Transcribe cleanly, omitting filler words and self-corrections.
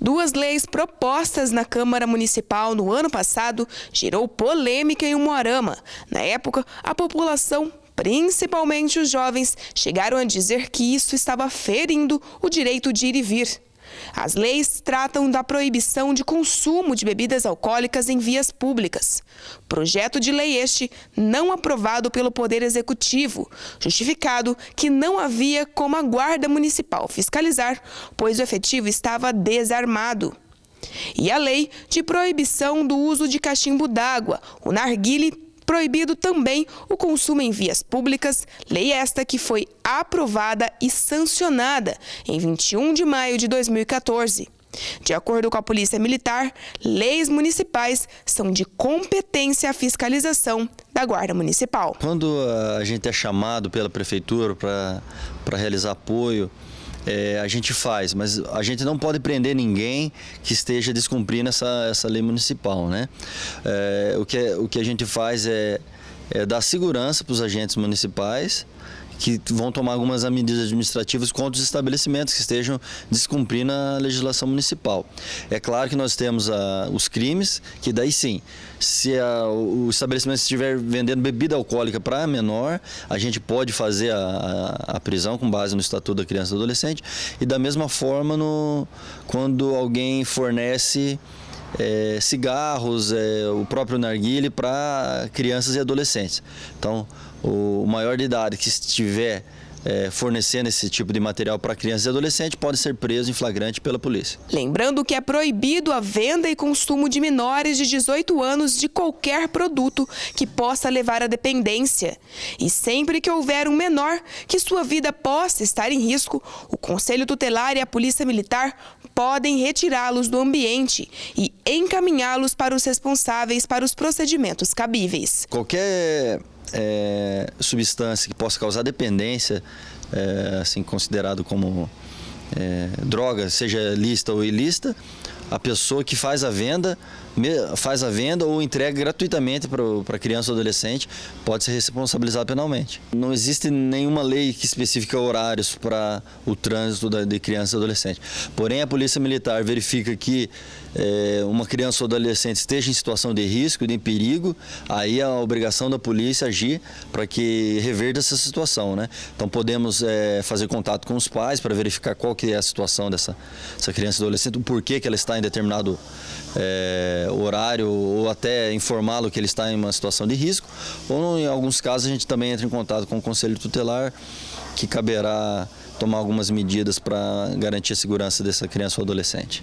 Duas leis propostas na Câmara Municipal no ano passado gerou polêmica em Umuarama. Na época, a população, principalmente os jovens, chegaram a dizer que isso estava ferindo o direito de ir e vir. As leis tratam da proibição de consumo de bebidas alcoólicas em vias públicas. Projeto de lei este não aprovado pelo Poder Executivo, justificado que não havia como a Guarda Municipal fiscalizar, pois o efetivo estava desarmado. E a lei de proibição do uso de cachimbo d'água, o narguile, proibido também o consumo em vias públicas, lei esta que foi aprovada e sancionada em 21 de maio de 2014. De acordo com a Polícia Militar, leis municipais são de competência à fiscalização da Guarda Municipal. Quando a gente é chamado pela Prefeitura para realizar apoio, a gente faz, mas a gente não pode prender ninguém que esteja descumprindo essa lei municipal, né? O que a gente faz é dar segurança para os agentes municipais, que vão tomar algumas medidas administrativas contra os estabelecimentos que estejam descumprindo a legislação municipal. É claro que nós temos os crimes, que daí sim, se o estabelecimento estiver vendendo bebida alcoólica para menor, a gente pode fazer a prisão com base no Estatuto da Criança e do Adolescente, e da mesma forma quando alguém fornece cigarros, o próprio narguile para crianças e adolescentes. Então, o maior de idade que estiver fornecendo esse tipo de material para crianças e adolescentes pode ser preso em flagrante pela polícia. Lembrando que é proibido a venda e consumo de menores de 18 anos de qualquer produto que possa levar à dependência. E sempre que houver um menor que sua vida possa estar em risco, o Conselho Tutelar e a Polícia Militar podem retirá-los do ambiente e encaminhá-los para os responsáveis para os procedimentos cabíveis. Qualquer substância que possa causar dependência, assim considerado como droga, seja lícita ou ilícita, a pessoa que faz a venda ou entrega gratuitamente para criança ou adolescente pode ser responsabilizado penalmente. Não existe nenhuma lei que especifique horários para o trânsito de criança e adolescente. Porém, a Polícia Militar verifica que uma criança ou adolescente esteja em situação de risco, de perigo, aí é a obrigação da polícia agir para que reverta essa situação, né? Então podemos fazer contato com os pais para verificar qual que é a situação dessa criança e adolescente, o porquê que ela está em determinado horário, ou até informá-lo que ele está em uma situação de risco, ou em alguns casos a gente também entra em contato com o Conselho Tutelar, que caberá tomar algumas medidas para garantir a segurança dessa criança ou adolescente.